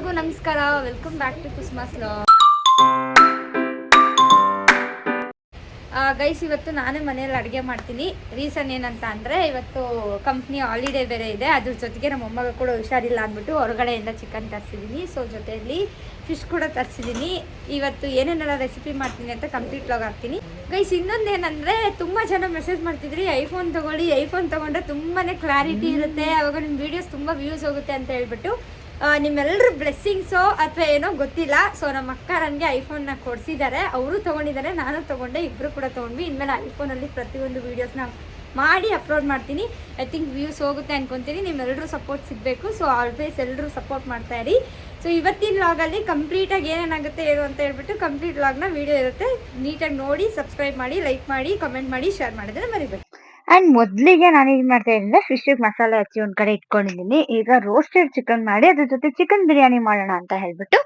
ಎಲ್ರಿಗೂ ನಮಸ್ಕಾರ. Welcome back to ಕುಸ್ಮಾಸ್ ವ್ಲಾಗ್. ಗೈಸ್, ಇವತ್ತು ನಾನೇ ಮನೆಯಲ್ಲಿ ಅಡುಗೆ ಮಾಡ್ತೀನಿ. ರೀಸನ್ ಏನಂತ ಅಂದರೆ, ಇವತ್ತು ಕಂಪ್ನಿ ಹಾಲಿಡೇ ಬೇರೆ ಇದೆ. ಅದ್ರ ಜೊತೆಗೆ ನಮ್ಮ ಅಮ್ಮಗ ಕೂಡ ಹುಷಾರಿಲ್ಲ ಅಂದ್ಬಿಟ್ಟು ಹೊರಗಡೆಯಿಂದ ಚಿಕನ್ ತರಿಸಿದ್ದೀನಿ. ಸೊ ಜೊತೆಯಲ್ಲಿ ಫಿಶ್ ಕೂಡ ತರಿಸಿದ್ದೀನಿ. ಇವತ್ತು ಏನೇನೆಲ್ಲ ರೆಸಿಪಿ ಮಾಡ್ತೀನಿ ಅಂತ ಕಂಪ್ಲೀಟ್ ವ್ಲಾಗ್ ಹಾಕ್ತೀನಿ. ಗೈಸ್, ಇನ್ನೊಂದು ಏನಂದರೆ, ತುಂಬ ಜನ ಮೆಸೇಜ್ ಮಾಡ್ತಿದ್ರಿ ಐಫೋನ್ ತೊಗೊಳ್ಳಿ, ಐಫೋನ್ ತೊಗೊಂಡ್ರೆ ತುಂಬಾ ಕ್ಲಾರಿಟಿ ಇರುತ್ತೆ, ಅವಾಗ ನಿಮ್ಮ ವೀಡಿಯೋಸ್ ತುಂಬ ವ್ಯೂಸ್ ಹೋಗುತ್ತೆ ಅಂತ ಹೇಳ್ಬಿಟ್ಟು ನಿಮ್ಮೆಲ್ಲರ ಬ್ಲೆಸ್ಸಿಂಗ್ಸೋ ಅಥವಾ ಏನೋ ಗೊತ್ತಿಲ್ಲ. ಸೊ ನಮ್ಮ ಅಕ್ಕ ನನಗೆ ಐಫೋನ್ನ ಕೊಡಿಸಿದ್ದಾರೆ, ಅವರು ತೊಗೊಂಡಿದ್ದಾರೆ, ನಾನು ತೊಗೊಂಡೆ, ಇಬ್ಬರು ಕೂಡ ತೊಗೊಂಡ್ವಿ. ಇನ್ಮೇಲೆ ಐಫೋನಲ್ಲಿ ಪ್ರತಿಯೊಂದು ವೀಡಿಯೋಸ್ನ ಮಾಡಿ ಅಪ್ಲೋಡ್ ಮಾಡ್ತೀನಿ. ಐ ಥಿಂಕ್ ವ್ಯೂಸ್ ಹೋಗುತ್ತೆ ಅನ್ಕೊತೀನಿ. ನಿಮ್ಮೆಲ್ಲರೂ ಸಪೋರ್ಟ್ ಸಿಗಬೇಕು. ಸೊ ಆಲ್ವೇಸ್ ಎಲ್ಲರೂ ಸಪೋರ್ಟ್ ಮಾಡ್ತಾ ಇರಿ. ಸೊ ಇವತ್ತಿನ ವ್ಲಾಗಲ್ಲಿ ಕಂಪ್ಲೀಟಾಗಿ ಏನೇನಾಗುತ್ತೆ ಏನು ಅಂತ ಹೇಳ್ಬಿಟ್ಟು ಕಂಪ್ಲೀಟ್ ವ್ಲಾಗ್ನ ವೀಡಿಯೋ ಇರುತ್ತೆ. ನೀಟಾಗಿ ನೋಡಿ, ಸಬ್ಸ್ಕ್ರೈಬ್ ಮಾಡಿ, ಲೈಕ್ ಮಾಡಿ, ಕಮೆಂಟ್ ಮಾಡಿ, ಶೇರ್ ಮಾಡಿದ್ರೆ ಮರಿಬೇಕು. ಅಂಡ್ ಮೊದಲಿಗೆ ನಾನು ಏನ್ ಮಾಡ್ತಾ ಇದ್ದೀನಿ, ಫಿಶ್ಗೆ ಮಸಾಲೆ ಹಚ್ಚಿ ಒಂದ್ ಕಡೆ ಇಟ್ಕೊಂಡಿದ್ದೀನಿ. ಈಗ ರೋಸ್ಟೆಡ್ ಚಿಕನ್ ಮಾಡಿ ಅದ್ರ ಜೊತೆ ಚಿಕನ್ ಬಿರಿಯಾನಿ ಮಾಡೋಣ ಅಂತ ಹೇಳ್ಬಿಟ್ಟು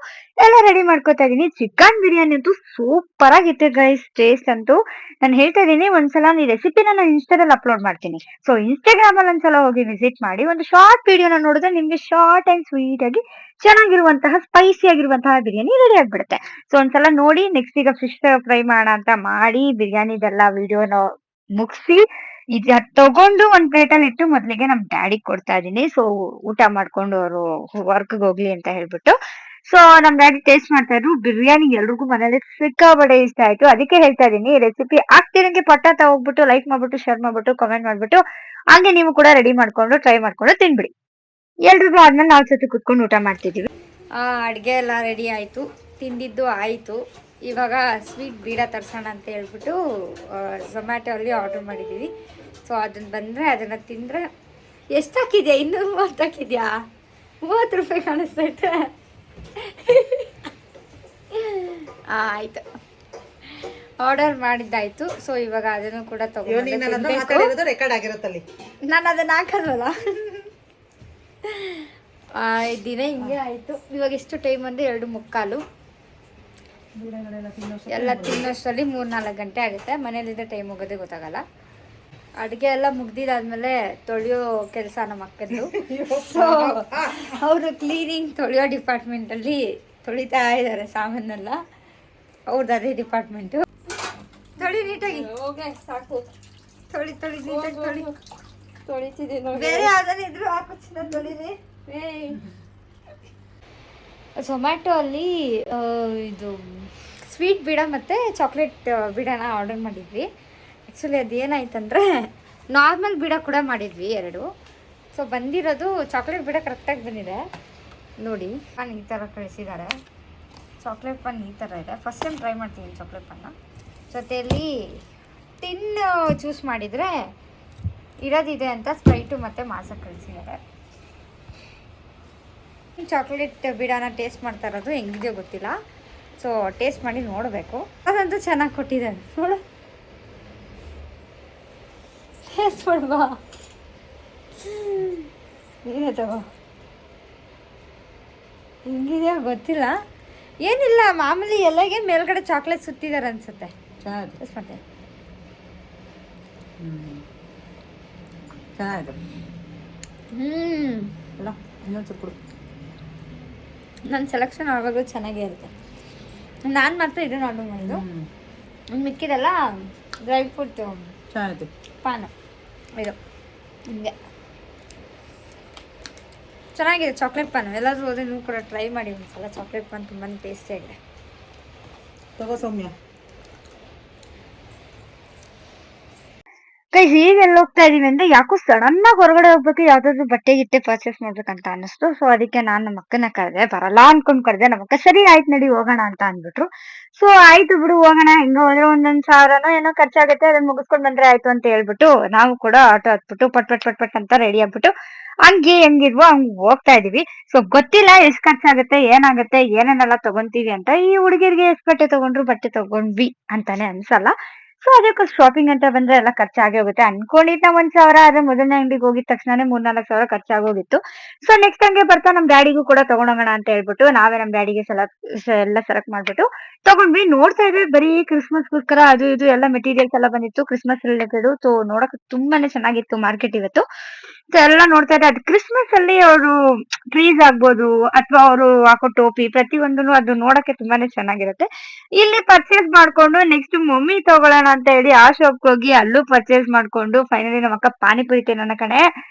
ಎಲ್ಲ ರೆಡಿ ಮಾಡ್ಕೋತಾ ಇದೀನಿ. ಚಿಕನ್ ಬಿರಿಯಾನಿ ಅಂತೂ ಸೂಪರ್ ಆಗಿತ್ತು ಗೈಸ್, ಟೇಸ್ಟ್ ಅಂತೂ. ನಾನು ಹೇಳ್ತಾ ಇದೀನಿ, ಒಂದ್ಸಲ ಈ ರೆಸಿಪಿನ ನಾನು ಇನ್ಸ್ಟಾದಲ್ಲಿ ಅಪ್ಲೋಡ್ ಮಾಡ್ತೀನಿ. ಸೊ ಇನ್ಸ್ಟಾಗ್ರಾಮ್ ಅಲ್ಲಿ ಒಂದ್ಸಲ ಹೋಗಿ ವಿಸಿಟ್ ಮಾಡಿ, ಒಂದು ಶಾರ್ಟ್ ವಿಡಿಯೋನ ನೋಡಿದ್ರೆ ನಿಮ್ಗೆ ಶಾರ್ಟ್ ಅಂಡ್ ಸ್ವೀಟ್ ಆಗಿ ಚೆನ್ನಾಗಿರುವಂತಹ ಸ್ಪೈಸಿ ಆಗಿರುವಂತಹ ಬಿರಿಯಾನಿ ರೆಡಿ ಆಗ್ಬಿಡುತ್ತೆ. ಸೊ ಒಂದ್ಸಲ ನೋಡಿ. ನೆಕ್ಸ್ಟ್ ಈಗ ಫಿಶ್ ಫ್ರೈ ಮಾಡೋಣ ಅಂತ ಮಾಡಿ ಬಿರಿಯಾನಿದೆಲ್ಲ ವಿಡಿಯೋನ ಮುಗಿಸಿ ಇದ ತಗೊಂಡು ಒಂದ್ ಪ್ಲೇಟಲ್ಲಿ ಇಟ್ಟು ಮೊದ್ಲಿಗೆ ನಮ್ ಡ್ಯಾಡಿ ಕೊಡ್ತಾ ಇದೀನಿ. ಸೊ ಊಟ ಮಾಡ್ಕೊಂಡು ಅವರು ವರ್ಕ್ ಹೋಗ್ಲಿ ಅಂತ ಹೇಳ್ಬಿಟ್ಟು. ಸೊ ನಮ್ ಡ್ಯಾಡಿ ಟೇಸ್ಟ್ ಮಾಡ್ತಾ ಇದ್ರು. ಬಿರಿಯಾನಿ ಎಲ್ರಿಗೂ ಮನೇಲಿ ಸಿಕ್ಕಾಬಡೆ ಇಷ್ಟ ಆಯ್ತು. ಅದಕ್ಕೆ ಹೇಳ್ತಾ ಇದೀನಿ, ರೆಸಿಪಿ ಆಗ್ತಿರಂಗೆ ಪಟ್ಟ ಹೋಗ್ಬಿಟ್ಟು ಲೈಕ್ ಮಾಡ್ಬಿಟ್ಟು, ಶೇರ್ ಮಾಡ್ಬಿಟ್ಟು, ಕಮೆಂಟ್ ಮಾಡ್ಬಿಟ್ಟು, ಹಂಗೆ ನೀವು ಕೂಡ ರೆಡಿ ಮಾಡ್ಕೊಂಡು ಟ್ರೈ ಮಾಡ್ಕೊಂಡು ತಿನ್ಬಿಡಿ. ಎಲ್ರಿಗೂ ಆದ್ಮೇಲೆ ನಾವು ಜೊತೆ ಕುತ್ಕೊಂಡು ಊಟ ಮಾಡ್ತಿದೀವಿ. ಅಡ್ಗೆ ಎಲ್ಲ ರೆಡಿ ಆಯ್ತು, ತಿಂದಿದ್ದು ಆಯ್ತು. ಇವಾಗ ಸ್ವೀಟ್ ಬೀಡ ತರ್ಸೋಣ ಅಂತ ಹೇಳ್ಬಿಟ್ಟು ಝೊಮ್ಯಾಟೊ ಅಲ್ಲಿ ಆರ್ಡರ್ ಮಾಡಿದ್ದೀವಿ. ಸೊ ಅದನ್ನು ಬಂದರೆ ಅದನ್ನು ತಿಂದರೆ ಎಷ್ಟು ಹಾಕಿದ್ಯಾ? 230 ಹಾಕಿದ್ಯಾ? 30 ರೂಪಾಯಿ ಕಾಣಿಸ್ತೈತೆ. ಆಯಿತು, ಆರ್ಡರ್ ಮಾಡಿದ್ದಾಯ್ತು. ಸೊ ಇವಾಗ ಅದನ್ನು ಕೂಡ ತಗೊಂಡು ನಾನು ಅದನ್ನು ಹಾಕಲ್ವಲ್ಲ. ದಿನ ಹಿಂಗೆ ಆಯಿತು. ಇವಾಗ ಎಷ್ಟು ಟೈಮ್ ಅಂದರೆ 2:45. ಎಲ್ಲ ತಿನ್ನೋಷ್ಟರಲ್ಲಿ 3-4 ಗಂಟೆ ಆಗುತ್ತೆ. ಮನೇಲಿದ್ದರೆ ಟೈಮ್ ಹೋಗೋದೇ ಗೊತ್ತಾಗಲ್ಲ. ಅಡುಗೆ ಎಲ್ಲ ಮುಗ್ದಿದ್ದಾದ್ಮೇಲೆ ತೊಳೆಯೋ ಕೆಲಸ ನಮ್ಮ ಅಕ್ಕಂದು. ಸೊ ಅವರು ಕ್ಲೀನಿಂಗ್ ತೊಳೆಯೋ ಡಿಪಾರ್ಟ್ಮೆಂಟಲ್ಲಿ ತೊಳಿತಾ ಇದ್ದಾರೆ ಸಾಮಾನೆಲ್ಲ. ಅವ್ರದ್ದು ಅದೇ ಡಿಪಾರ್ಟ್ಮೆಂಟು. ತೊಳಿ ನೀಟಾಗಿ, ಹೋಗಿ ಸಾಕು. ತೊಳಿ ನೀಟಾಗಿ ತೊಳಿತಿದ್ದೀನಿ. ಬೇರೆ ಯಾವ್ದಾರು ಇದ್ರು ಹಾಕು ಚಿನ್ನ, ತೊಳಿರಿ. ಝೊಮ್ಯಾಟೊ ಅಲ್ಲಿ ಇದು ಸ್ವೀಟ್ ಬೀಡ ಮತ್ತು ಚಾಕ್ಲೇಟ್ ಬೀಡನ ಆರ್ಡರ್ ಮಾಡಿದ್ವಿ. ಆ್ಯಕ್ಚುಲಿ ಅದೇನಾಯ್ತಂದರೆ, ನಾರ್ಮಲ್ ಬೀಡ ಕೂಡ ಮಾಡಿದ್ವಿ 2. ಸೊ ಬಂದಿರೋದು ಚಾಕ್ಲೇಟ್ ಬೀಡ ಕರೆಕ್ಟಾಗಿ ಬಂದಿದೆ ನೋಡಿ. ಪಾನ್ ಈ ಥರ ಕಳಿಸಿದ್ದಾರೆ. ಚಾಕ್ಲೇಟ್ ಪಾನ್ ಈ ಥರ ಇದೆ. ಫಸ್ಟ್ ಟೈಮ್ ಟ್ರೈ ಮಾಡ್ತೀನಿ ಚಾಕ್ಲೇಟ್ ಪಾನ್ನ. ಜೊತೆಯಲ್ಲಿ ಟಿನ್ ಚೂಸ್ ಮಾಡಿದರೆ ಇರೋದಿದೆ ಅಂತ ಸ್ಪ್ರೈಟು ಮತ್ತು ಮಾಸಕ್ಕೆ ಕಳಿಸಿದ್ದಾರೆ. ಚಾಕ್ಲೇಟ್ ಬೀಡಾನ ಟೇಸ್ಟ್ ಮಾಡ್ತಾ ಇರೋದು, ಹೆಂಗಿದೆಯೋ ಗೊತ್ತಿಲ್ಲ. ಸೊ ಟೇಸ್ಟ್ ಮಾಡಿ ನೋಡಬೇಕು. ಅದಂತೂ ಚೆನ್ನಾಗಿ ಕೊಟ್ಟಿದ್ದಾರೆ ನೋಡು. ಟೇಸ್ಟ್ ಮಾಡುವ, ನೀನೇ ತಗೋ. ಹೆಂಗಿದೆಯೋ ಗೊತ್ತಿಲ್ಲ. ಏನಿಲ್ಲ, ಮಾಮೂಲಿ ಎಲ್ಲಗೆ ಮೇಲ್ಗಡೆ ಚಾಕ್ಲೇಟ್ ಸುತ್ತಿದ್ದಾರೆ ಅನ್ಸುತ್ತೆ. ಟೇಸ್ಟ್ ಮಾಡ್ತೆ. ನನ್ನ ಸೆಲೆಕ್ಷನ್ ಆವಾಗಲೂ ಚೆನ್ನಾಗೇ ಇರುತ್ತೆ. ನಾನು ಮಾತ್ರ ಇದನ್ನು ಆರ್ಡರ್ ಮಾಡಿದ್ದು. ಮಿಕ್ಕಿದೆಲ್ಲ ಡ್ರೈ ಫ್ರೂಟ್ ಪಾನು. ಇದು ಹಿಂಗೆ ಚೆನ್ನಾಗಿದೆ ಚಾಕ್ಲೇಟ್ ಪಾನು. ಎಲ್ಲಾದರೂ ಹೋದ್ರೆ ನೀವು ಕೂಡ ಟ್ರೈ ಮಾಡಿ ಒಂದ್ಸಲ. ಚಾಕ್ಲೇಟ್ ಪಾನ್ ತುಂಬಾ ಟೇಸ್ಟಿಯಾಗಿದೆ. ತಗೋ ಸೌಮ್ಯ. ಗೈಸ್, ಈಗ ಎಲ್ಲಿ ಹೋಗ್ತಾ ಇದೀವಿ ಅಂದ್ರೆ, ಯಾಕೋ ಸಡನ್ ಆಗಿ ಹೊರಗಡೆ ಹೋಗ್ಬೇಕು, ಯಾವ್ದಾದ್ರು ಬಟ್ಟೆ ಗಿಟ್ಟೆ ಪರ್ಚೇಸ್ ಮಾಡ್ಬೇಕಂತ ಅನ್ನಿಸ್ತು. ಸೊ ಅದಕ್ಕೆ ನಾನು ನಮ್ಮ ಅಕ್ಕನ ಕರೆದೆ. ಬರಲ್ಲ ಅನ್ಕೊಂಡ್ ಕರೆದೆ. ನಮ್ಮ ಅಕ್ಕ ಸರಿ ಆಯ್ತು ನಡಿ ಹೋಗೋಣ ಅಂತ ಅಂದ್ಬಿಟ್ರು. ಸೊ ಆಯ್ತು ಬಿಡು ಹೋಗೋಣ, ಹೆಂಗ ಹೋದ್ರೆ 1,000 ಏನೋ ಖರ್ಚಾಗುತ್ತೆ, ಅದನ್ನ ಮುಗಿಸ್ಕೊಂಡ್ ಬಂದ್ರೆ ಆಯ್ತು ಅಂತ ಹೇಳ್ಬಿಟ್ಟು ನಾವು ಕೂಡ ಆಟೋ ಹತ್ಬಿಟ್ಟು ಪಟ್ ಅಂತ ರೆಡಿ ಆಗ್ಬಿಟ್ಟು ಹಂಗೆ ಹೆಂಗಿದ್ವೋ ಹಂಗ್ ಹೋಗ್ತಾ ಇದೀವಿ. ಸೊ ಗೊತ್ತಿಲ್ಲ ಎಷ್ಟು ಖರ್ಚಾಗುತ್ತೆ, ಏನಾಗುತ್ತೆ, ಏನೇನೆಲ್ಲ ತಗೊಂತೀವಿ ಅಂತ. ಈ ಹುಡುಗಿರಿಗೆ ಎಷ್ಟು ಬಟ್ಟೆ ತಗೊಂಡ್ವಿ ಅಂತಾನೆ ಅನ್ಸಲ್ಲ. ಸೊ ಅದಕ್ಕೆ ಶಾಪಿಂಗ್ ಅಂತ ಬಂದ್ರೆ ಎಲ್ಲ ಖರ್ಚಾಗೇ ಹೋಗುತ್ತೆ. ಅನ್ಕೊಂಡಿದ್ದ 1,000, ಆದ್ರೆ ಮೊದಲನೇ ಅಂಗಡಿಗೆ ಹೋಗಿದ ತಕ್ಷಣ 3-4 ಸಾವಿರ ಖರ್ಚಾಗೋಗಿತ್ತು. ಸೊ ನೆಕ್ಸ್ಟ್ ಹಂಗೆ ಬರ್ತಾ ನಮ್ ಡ್ಯಾಡಿಗೂ ಕೂಡ ತಗೊಂಡೋಗೋಣ ಅಂತ ಹೇಳ್ಬಿಟ್ಟು ನಾವೇ ನಮ್ ಡ್ಯಾಡಿಗೆ ಎಲ್ಲ ಸೆಲೆಕ್ಟ್ ಮಾಡ್ಬಿಟ್ಟು ತಗೊಂಡ್ವಿ. ನೋಡ್ತಾ ಇದ್ರೆ ಬರೀ ಕ್ರಿಸ್ಮಸ್ಗೋಸ್ಕರ ಅದು ಇದು ಎಲ್ಲ ಮೆಟೀರಿಯಲ್ಸ್ ಎಲ್ಲ ಬಂದಿತ್ತು, ಕ್ರಿಸ್ಮಸ್ ರಿಲೇಟೆಡ್. ಸೊ ನೋಡಕ್ ತುಂಬಾನೇ ಚೆನ್ನಾಗಿತ್ತು ಮಾರ್ಕೆಟ್ ಇವತ್ತು. ಸೊ ಎಲ್ಲ ನೋಡ್ತಾ ಇದ್ರೆ ಅದು ಕ್ರಿಸ್ಮಸ್ ಅಲ್ಲಿ ಅವರು ಟ್ರೀಸ್ ಆಗ್ಬೋದು ಅಥವಾ ಅವರು ಹಾಕೋ ಟೋಪಿ ಪ್ರತಿಯೊಂದನ್ನು ಅದು ನೋಡಕ್ಕೆ ತುಂಬಾನೇ ಚೆನ್ನಾಗಿರುತ್ತೆ. ಇಲ್ಲಿ ಪರ್ಚೇಸ್ ಮಾಡ್ಕೊಂಡು ನೆಕ್ಸ್ಟ್ ಮಮ್ಮಿ ತಗೊಳ್ಳೋಣ ಅಂತ ಹೇಳಿ ಆ ಶಾಪ್ಗೆ ಹೋಗಿ ಅಲ್ಲೂ ಪರ್ಚೇಸ್ ಮಾಡ್ಕೊಂಡು ಫೈನಲಿ ನಮ್ಮ ಅಕ್ಕ ಪಾನಿಪುರಿ ತಿನ್ನೋಣ ಕಣೆ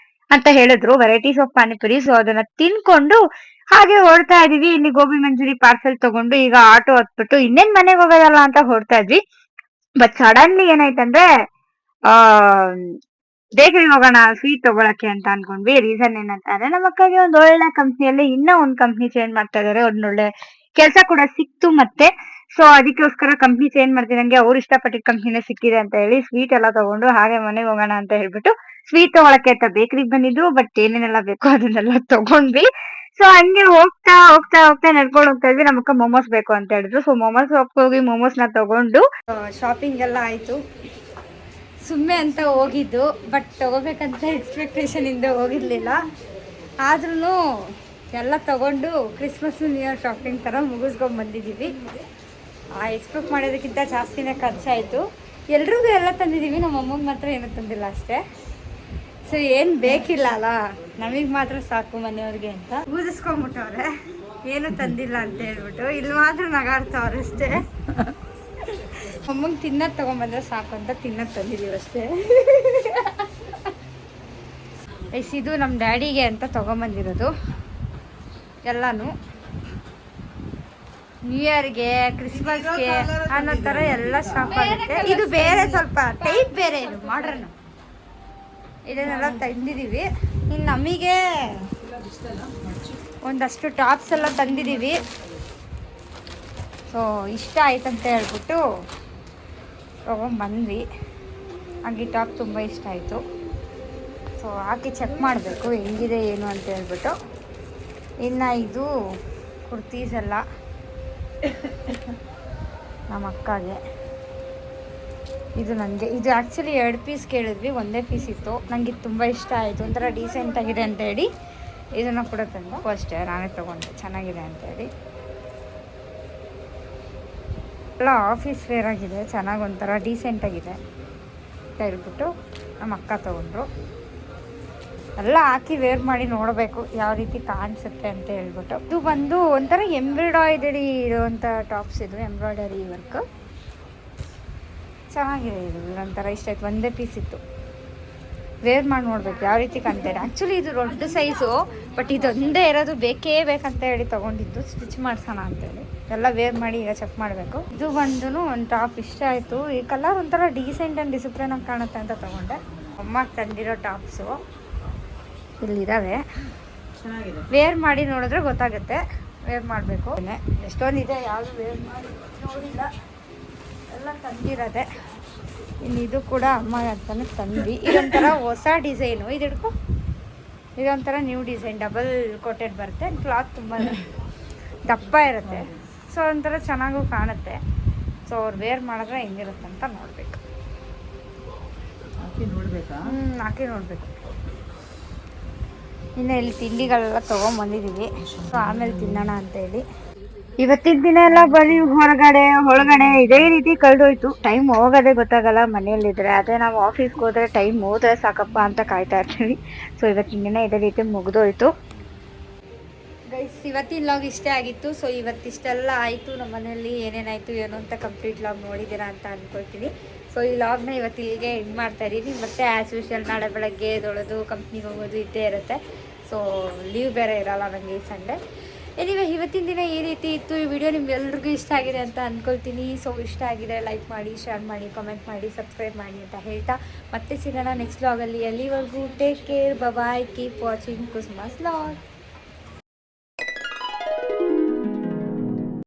ಅಂತ ಹೇಳಿದ್ರು, ವೆರೈಟೀಸ್ ಆಫ್ ಪಾನಿಪುರಿ. ಸೊ ಅದನ್ನ ತಿನ್ಕೊಂಡು ಹಾಗೆ ಹೊರಡ್ತಾ ಇದೀವಿ. ಇಲ್ಲಿ ಗೋಬಿ ಮಂಚೂರಿ ಪಾರ್ಸೆಲ್ ತಗೊಂಡು ಈಗ ಆಟೋ ಹತ್ಬಿಟ್ಟು ಇನ್ನೇನ್ ಮನೆಗೆ ಹೋಗೋದಲ್ಲ ಅಂತ ಹೊರಡ್ತಾ ಇದ್ವಿ. ಬಟ್ ಸಡನ್ಲಿ ಏನಾಯ್ತಂದ್ರೆ ಆ ಬೇಕರಿ ಹೋಗೋಣ ಸ್ವೀಟ್ ತಗೊಳಕ್ಕೆ ಅಂತ ಅನ್ಕೊಂಡ್ವಿ. ರೀಸನ್ ಏನಂತಂದ್ರೆ ನಮ್ಮ ಅಕ್ಕಗೆ ಒಂದ್ ಒಳ್ಳೆ ಕಂಪ್ನಿಯಲ್ಲಿ ಒಂದ್ ಕಂಪ್ನಿ ಚೇಂಜ್ ಮಾಡ್ತಾ ಇದಾರೆ. ಒಂದೊಳ್ಳೆ ಕೆಲಸ ಕೂಡ ಸಿಕ್ತು ಮತ್ತೆ. ಸೊ ಅದಕ್ಕೋಸ್ಕರ ಕಂಪ್ನಿ ಚೇಂಜ್ ಮಾಡ್ತಿದಂಗೆ ಅವ್ರು ಇಷ್ಟಪಟ್ಟಿದ್ ಕಂಪ್ನಿನೇ ಸಿಕ್ಕಿದೆ ಅಂತ ಹೇಳಿ ಸ್ವೀಟ್ ಎಲ್ಲ ತಗೊಂಡು ಹಾಗೆ ಮನೆಗೆ ಹೋಗೋಣ ಅಂತ ಹೇಳ್ಬಿಟ್ಟು ಸ್ವೀಟ್ ತಗೊಳಕ್ಕೆ ಅಂತ ಬೇಕರಿಗೆ ಬಂದಿದ್ರು. ಬಟ್ ಏನೇನೆಲ್ಲ ಬೇಕೋ ಅದನ್ನೆಲ್ಲ ತಗೊಂಡ್ವಿ. ಸೊ ಹಂಗೆ ಹೋಗ್ತಾ ಹೋಗ್ತಾ ಹೋಗ್ತಾ ನಡ್ಕೊಂಡು ಹೋಗ್ತಾ ಇದ್ವಿ. ನಮ್ಮಕ್ಕ ಮೊಮೋಸ್ ಬೇಕು ಅಂತ ಹೇಳಿದ್ರು. ಸೊ ಮೊಮೋಸ್ ಹೋಗಿ ಮೊಮೋಸ್ ನ ತಗೊಂಡು ಶಾಪಿಂಗ್ ಎಲ್ಲ ಆಯ್ತು. ಸುಮ್ಮನೆ ಅಂತ ಹೋಗಿದ್ದು, ಬಟ್ ತಗೋಬೇಕಂತ ಎಕ್ಸ್ಪೆಕ್ಟೇಷನ್ ಇಂದ ಹೋಗಿರ್ಲಿಲ್ಲ. ಆದ್ರೂ ಎಲ್ಲ ತಗೊಂಡು ಕ್ರಿಸ್ಮಸ್ ನ್ಯೂ ಇಯರ್ ಶಾಪಿಂಗ್ ಥರ ಮುಗಿಸ್ಕೊಂಡು ಬಂದಿದ್ದೀವಿ. ಎಕ್ಸ್ಪೆಕ್ಟ್ ಮಾಡೋದಕ್ಕಿಂತ ಜಾಸ್ತಿನೇ ಖರ್ಚಾಯಿತು. ಎಲ್ರಿಗೂ ಎಲ್ಲ ತಂದಿದ್ದೀವಿ, ನಮ್ಮ ಅಮ್ಮಗೆ ಮಾತ್ರ ಏನೂ ತಂದಿಲ್ಲ ಅಷ್ಟೇ. ಸೊ ಏನು ಬೇಕಿಲ್ಲ ಅಲ್ಲ, ನಮಗೆ ಮಾತ್ರ ಸಾಕು ಮನೆಯವ್ರಿಗೆ ಅಂತ ಊದಿಸ್ಕೊಂಬಿಟ್ಟವ್ರೆ, ಏನು ತಂದಿಲ್ಲ ಅಂತ ಹೇಳ್ಬಿಟ್ಟು. ಇಲ್ಲಿ ಮಾತ್ರ ನಗಾಡ್ತವ್ರೆ ಅಷ್ಟೇ. ಅಮ್ಮಂಗೆ ತಿನ್ನೋದು ತೊಗೊಂಬಂದ್ರೆ ಸಾಕು ಅಂತ ತಿನ್ನೋದು ತಂದಿದ್ದೀವಿ ಅಷ್ಟೇ. ಇದು ನಮ್ಮ ಡ್ಯಾಡಿಗೆ ಅಂತ ತೊಗೊಂಬಂದಿರೋದು ಎಲ್ಲನೂ. ನ್ಯೂ ಇಯರ್ಗೆ ಕ್ರಿಸ್ಮಸ್ಗೆ ಅನ್ನೋ ಥರ ಎಲ್ಲ ಶಾಪ್ ಆಗುತ್ತೆ. ಇದು ಬೇರೆ ಸ್ವಲ್ಪ ಟೈಪ್ ಬೇರೆ, ಇದು ಮಾಡ್ರನ್. ಇದನ್ನೆಲ್ಲ ತಂದಿದ್ದೀವಿ. ಇನ್ನು ನಮಗೆ ಒಂದಷ್ಟು ಟಾಪ್ಸ್ ಎಲ್ಲ ತಂದಿದ್ದೀವಿ. ಸೊ ಇಷ್ಟ ಆಯ್ತಂತ ಹೇಳ್ಬಿಟ್ಟು ತೊಗೊಂಬಂದ್ವಿ. ಹಾಗೆ ಟಾಪ್ ತುಂಬ ಇಷ್ಟ ಆಯಿತು. ಸೊ ಹಾಕಿ ಚೆಕ್ ಮಾಡಬೇಕು ಹೆಂಗಿದೆ ಏನು ಅಂತ ಹೇಳ್ಬಿಟ್ಟು. ಇನ್ನು ಇದು ಕುರ್ತೀಸ್ ಎಲ್ಲ ನಮ್ಮ ಅಕ್ಕಗೆ, ಇದು ನನಗೆ. ಇದು ಆ್ಯಕ್ಚುಲಿ 2 ಪೀಸ್ ಕೇಳಿದ್ವಿ, ಒಂದೇ ಪೀಸ್ ಇತ್ತು. ನನಗೆ ಇದು ತುಂಬ ಇಷ್ಟ ಆಯಿತು, ಒಂಥರ ಡೀಸೆಂಟಾಗಿದೆ ಅಂತೇಳಿ ಇದನ್ನು ಕೂಡ ತಂದು ಅಷ್ಟೇ ನಾನೇ ತೊಗೊಂಡೆ, ಚೆನ್ನಾಗಿದೆ ಅಂತೇಳಿ. ಎಲ್ಲ ಆಫೀಸ್ ವೇರ್ ಆಗಿದೆ, ಚೆನ್ನಾಗಿ ಒಂಥರ ಡೀಸೆಂಟಾಗಿದೆ ಅಂತ ಹೇಳ್ಬಿಟ್ಟು ನಮ್ಮ ಅಕ್ಕ ತೊಗೊಂಡ್ರು. ಎಲ್ಲ ಹಾಕಿ ವೇರ್ ಮಾಡಿ ನೋಡಬೇಕು ಯಾವ ರೀತಿ ಕಾಣಿಸುತ್ತೆ ಅಂತ ಹೇಳ್ಬಿಟ್ಟು. ಇದು ಬಂದು ಒಂಥರ ಎಂಬ್ರಾಯ್ಡರಿ ಇರುವಂಥ ಟಾಪ್ಸ್. ಇದು ಎಂಬ್ರಾಯ್ಡರಿ ವರ್ಕ್ ಚೆನ್ನಾಗಿದೆ. ಇದು ಒಂಥರ ಇಷ್ಟ ಆಯ್ತು, ಒಂದೇ ಪೀಸ್ ಇತ್ತು. ವೇರ್ ಮಾಡಿ ನೋಡ್ಬೇಕು ಯಾವ ರೀತಿ ಕಾಣ್ತಾರೆ. ಆ್ಯಕ್ಚುಲಿ ಇದು ದೊಡ್ಡ ಸೈಜು, ಬಟ್ ಇದೊಂದೇ ಇರೋದು ಬೇಕೇ ಬೇಕಂತ ಹೇಳಿ ತೊಗೊಂಡಿದ್ದು, ಸ್ಟಿಚ್ ಮಾಡ್ಸೋಣ ಅಂತೇಳಿ. ಎಲ್ಲ ವೇರ್ ಮಾಡಿ ಈಗ ಚೆಕ್ ಮಾಡಬೇಕು. ಇದು ಬಂದು ಒಂದು ಟಾಪ್ ಇಷ್ಟ ಆಯಿತು. ಈ ಕಲರ್ ಒಂಥರ ಡೀಸೆಂಟ್ ಆ್ಯಂಡ್ ಡಿಸಿಪ್ಲಿನ್ ಆಗಿ ಕಾಣುತ್ತೆ ಅಂತ ತೊಗೊಂಡೆ. ಅಮ್ಮ ತಂದಿರೋ ಟಾಪ್ಸು ಇಲ್ಲಿದ್ದಾವೆ. ವೇರ್ ಮಾಡಿ ನೋಡಿದ್ರೆ ಗೊತ್ತಾಗುತ್ತೆ, ವೇರ್ ಮಾಡಬೇಕು. ಎಷ್ಟೊಂದಿದೆ, ಯಾವುದು ವೇರ್ ಮಾಡಿ ನೋಡಿಲ್ಲ, ಎಲ್ಲ ತಂದಿರೋದೆ. ಇನ್ನು ಇದು ಕೂಡ ಅಮ್ಮ ಅಂತಾನೆ ತಂದ್ವಿ. ಇದೊಂಥರ ಹೊಸ ಡಿಸೈನು, ಇದು ಹಿಡ್ಕೊ. ಇದೊಂಥರ ನ್ಯೂ ಡಿಸೈನ್, ಡಬಲ್ ಕೋಟೆಡ್ ಬರುತ್ತೆ. ಕ್ಲಾತ್ ತುಂಬ ದಪ್ಪ ಇರುತ್ತೆ. ಸೊ ಒಂಥರ ಚೆನ್ನಾಗೂ ಕಾಣುತ್ತೆ. ಸೊ ಅವ್ರು ವೇರ್ ಮಾಡಿದ್ರೆ ಹೆಂಗಿರುತ್ತೆ ಅಂತ ನೋಡಬೇಕು. ಹಾಕಿ ನೋಡಬೇಕು. ಇನ್ನು ಇಲ್ಲಿ ತಿಂಡಿಗಳೆಲ್ಲ ತೊಗೊಂಬಂದಿದ್ದೀವಿ. ಸೊ ಆಮೇಲೆ ತಿನ್ನೋಣ ಅಂತೇಳಿ. ಇವತ್ತಿನ ದಿನ ಎಲ್ಲ ಬರೀ ಹೊರಗಡೆ ಇದೇ ರೀತಿ ಕಳೆದೋಯ್ತು. ಟೈಮ್ ಹೋಗೋದೇ ಗೊತ್ತಾಗಲ್ಲ ಮನೆಯಲ್ಲಿದ್ರೆ. ಅದೇ ನಾವು ಆಫೀಸ್ಗೆ ಹೋದರೆ ಟೈಮ್ ಹೋದ್ರೆ ಸಾಕಪ್ಪ ಅಂತ ಕಾಯ್ತಾ ಇರ್ತೀವಿ. ಸೊ ಇವತ್ತಿನ ದಿನ ಇದೇ ರೀತಿ ಮುಗಿದೋಯ್ತು. ಗೈಸ್, ಇವತ್ತಿನ ಲಾಗ್ ಇಷ್ಟೇ ಆಗಿತ್ತು. ಸೊ ಇವತ್ತಿಷ್ಟೆಲ್ಲ ಆಯಿತು ನಮ್ಮ ಮನೆಯಲ್ಲಿ, ಏನೇನಾಯಿತು ಏನು ಅಂತ ಕಂಪ್ಲೀಟ್ ಲಾಗ್ ನೋಡಿದ್ದೀರಾ ಅಂತ ಅಂದ್ಕೊಳ್ತೀನಿ. ಸೊ ಈ ಲಾಗ್ನ ಇವತ್ತಿಗೆ ಎಂಡ್ ಮಾಡ್ತಾ ಇದ್ದೀವಿ. ಮತ್ತು ಆ್ಯಸ್ ಯೂಶುವಲ್ ನಾಳೆ ಬೆಳಗ್ಗೆ ಎದ್ದೊಳೋದು, ಕಂಪ್ನಿಗೆ ಹೋಗೋದು ಇದ್ದೇ ಇರುತ್ತೆ. ಸೊ ಲೀವ್ ಬೇರೆ ಇರೋಲ್ಲ ನನಗೆ ಈ ಸಂಡೇ. ಎನಿವೆ ಇವತ್ತಿನ ದಿನ ಈ ರೀತಿ ಇತ್ತು. ಈ ವಿಡಿಯೋ ನಿಮ್ಗೆಲ್ರಿಗೂ ಇಷ್ಟ ಆಗಿದೆ ಅಂತ ಅಂದ್ಕೊಳ್ತೀನಿ. ಸೊ ಇಷ್ಟ ಆಗಿದೆ ಲೈಕ್ ಮಾಡಿ, ಶೇರ್ ಮಾಡಿ, ಕಮೆಂಟ್ ಮಾಡಿ, ಸಬ್ಸ್ಕ್ರೈಬ್ ಮಾಡಿ ಅಂತ ಹೇಳ್ತಾ ಮತ್ತೆ ಸಿಗೋಣ ನೆಕ್ಸ್ಟ್ ಲಾಗಲ್ಲಿ. ಅಲ್ಲಿವರೆಗೂ ಟೇಕ್ ಕೇರ್, ಬಾಯ್, ಕೀಪ್ ವಾಚಿಂಗ್ ಕ್ರಿಸ್ಮಸ್ ಲಾಗ್.